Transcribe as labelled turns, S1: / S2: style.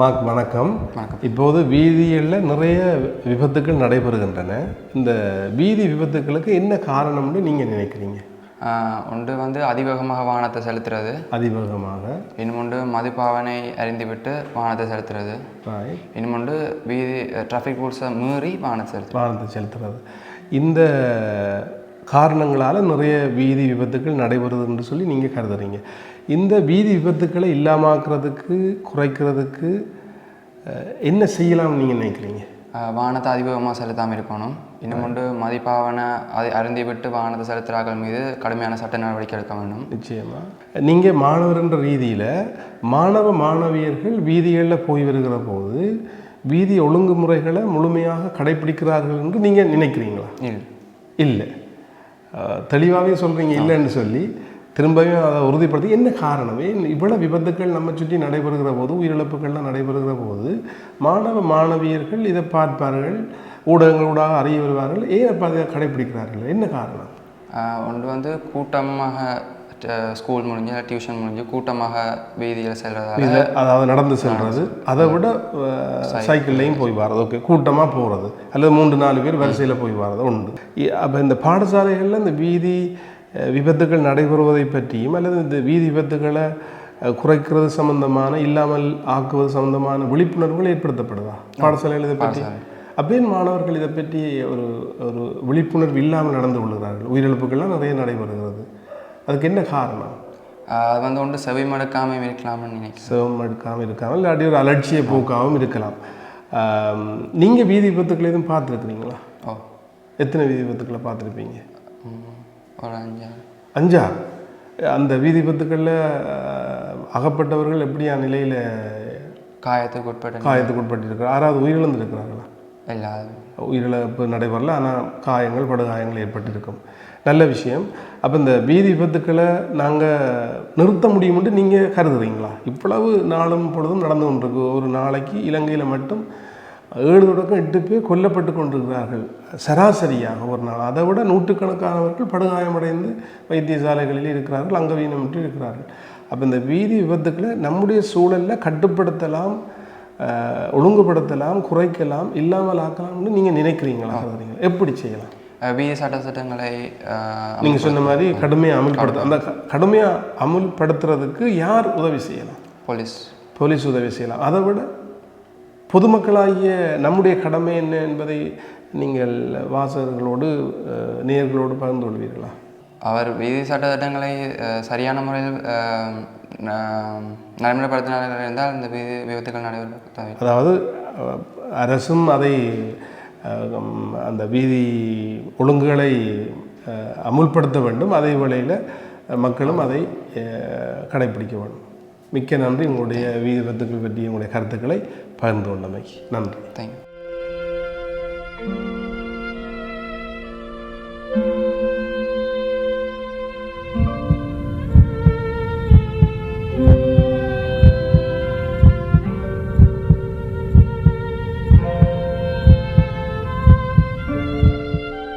S1: வணக்கம். இப்போது வீதிகளில் நிறைய விபத்துக்கள் நடைபெறுகின்றன. இந்த வீதி விபத்துக்களுக்கு என்ன காரணம்னு நீங்கள் நினைக்கிறீங்க?
S2: ஒன்று வந்து அதிவேகமாக வாகனத்தை செலுத்துறது,
S1: அதிவேகமாக.
S2: இன்னொன்று மதுபாவனை அறிந்துவிட்டு வாகனத்தை செலுத்துறது, இன்னொன்று வீதி டிராஃபிக் ரூல்ஸை மீறி வாகனத்தை செலுத்துறது.
S1: இந்த காரணங்களால் நிறைய வீதி விபத்துக்கள் நடைபெறுதுன்னு சொல்லி நீங்கள் கருதுறீங்க. இந்த வீதி விபத்துக்களை இல்லாமாக்குறதுக்கு, குறைக்கிறதுக்கு என்ன செய்யலாம்னு நீங்கள் நினைக்கிறீங்க?
S2: வாகனத்தை அதிவேகமாக செலுத்தாமல் இருக்கணும். இன்னொன்று மதிப்பாவனை அருந்தி விட்டு வாகனத்தை செலுத்துகிறார்கள் மீது கடுமையான சட்ட நடவடிக்கை எடுக்க வேண்டும்.
S1: நிச்சயமாக. நீங்கள் மாணவர் என்ற ரீதியில் மாணவியர்கள் வீதிகளில் போய் வருகிற போது வீதி ஒழுங்குமுறைகளை முழுமையாக கடைபிடிக்கிறார்கள் என்று நீங்கள் நினைக்கிறீங்களா? இல்லை. தெளிவாகவே சொல்கிறீங்க இல்லைன்னு சொல்லி திரும்பவும் அதை உறுதிப்படுத்தி என்ன காரணமே இவ்வளோ விபத்துக்கள் நம்ம சுற்றி நடைபெறுகிற போது, உயிரிழப்புகள்லாம் நடைபெறுகிற போது மாணவியர்கள் இதை பார்ப்பார்கள், ஊடகங்களூடாக அறிய வருவார்கள். ஏன் அப்போ அதை கடைபிடிக்கிறார்கள்? என்ன காரணம்?
S2: ஒன்று வந்து கூட்டமாக ஸ்கூல் முடிஞ்சு டியூஷன் முடிஞ்சு கூட்டமாக வீதியில் செல்வது,
S1: அதாவது நடந்து செல்வது, அதை விட சைக்கிள்லையும் போய் வர்றது. ஓகே, கூட்டமாக போகிறது அல்லது 3-4 பேர் வரிசையில் போய் வர்றது உண்டு. அப்போ இந்த பாடசாலைகளில் இந்த வீதி விபத்துகள் நடைபெறுவதை பற்றியும் அல்லது இந்த வீதி விபத்துகளை குறைக்கிறது சம்பந்தமான, இல்லாமல் ஆக்குவது சம்பந்தமான விழிப்புணர்வுகள் ஏற்படுத்தப்படுதா பாடசாலைகள் இதை பற்றி? அப்போ மாணவர்கள் இதை பற்றி ஒரு விழிப்புணர்வு இல்லாமல் நடந்து கொள்கிறார்கள். உயிரிழப்புகள்லாம் நிறைய நடைபெறுகிறது. அதுக்கு என்ன காரணம்?
S2: அது வந்து ஒன்று செவிமடுக்காமல் இருக்கலாம்னு நினைக்கிறேன்.
S1: செவிமடுக்காமல் இருக்காமல் இல்லாட்டி ஒரு அலட்சிய போக்காகவும் இருக்கலாம். நீங்கள் வீதி விபத்துக்களை எதுவும் பார்த்துருக்குறீங்களா? எத்தனை வீதி விபத்துக்களை பார்த்துருப்பீங்க?
S2: ஒரு
S1: 5. அந்த வீதி விபத்துக்களில் அகப்பட்டவர்கள் எப்படியா நிலையில்
S2: காயத்துக்கு
S1: உட்பட்டிருக்கிறார்? யாராவது உயிரிழந்திருக்கிறார்களா?
S2: இல்லை,
S1: உயிரிழப்பு நடைபெறல, ஆனால் காயங்கள், படுகாயங்கள் ஏற்பட்டிருக்கும். நல்ல விஷயம். அப்போ இந்த வீதி விபத்துக்களை நாங்கள் நிறுத்த முடியும்னு நீங்கள் கருதுறீங்களா? இவ்வளவு நாளும் பொழுதும் நடந்து கொண்டிருக்கு. ஒரு நாளைக்கு இலங்கையில் மட்டும் 7 தொடக்கம் 8 பேர் கொல்லப்பட்டு கொண்டிருக்கிறார்கள் சராசரியாக ஒரு நாள். அதை விட நூற்றுக்கணக்கானவர்கள் படுகாயமடைந்து வைத்தியசாலைகளில் இருக்கிறார்கள், அங்கவீனமின்றி இருக்கிறார்கள். அப்போ இந்த வீதி விபத்துக்களை நம்முடைய சூழலில் கட்டுப்படுத்தலாம், ஒழுங்குபடுத்தலாம், குறைக்கலாம், இல்லாமல் ஆக்கலாம்னு நீங்கள் நினைக்கிறீங்களா? எப்படி செய்யலாம்?
S2: வீதி சட்டங்களை
S1: நீங்கள் சொன்ன மாதிரி கடுமையாக அமுல்படுத்த, அந்த கடுமையாக அமுல்படுத்துறதுக்கு யார் உதவி செய்யலாம்? போலீஸ் உதவி செய்யலாம். அதை விட பொதுமக்களாகிய நம்முடைய கடமை என்ன என்பதை நீங்கள் வாசகர்களோடு, நேயர்களோடு பகிர்ந்து கொள்வீர்களா?
S2: அவர் வீதி சட்டங்களை சரியான முறையில் நடைமுறைப்படுத்தினார்கள் இருந்தால் இந்த வீதி விபத்துகள் நடைபெறும்.
S1: அதாவது அரசும் அதை, அந்த வீதி ஒழுங்குகளை அமுல்படுத்த வேண்டும், அதே வேளையில் மக்களும் அதை கடைபிடிக்க வேண்டும். மிக்க நன்றி. உங்களுடைய வீதி விபத்துக்கள் பற்றிய உங்களுடைய கருத்துக்களை பகிர்ந்து கொண்டமைக்கு நன்றி.
S2: தேங்க்யூ.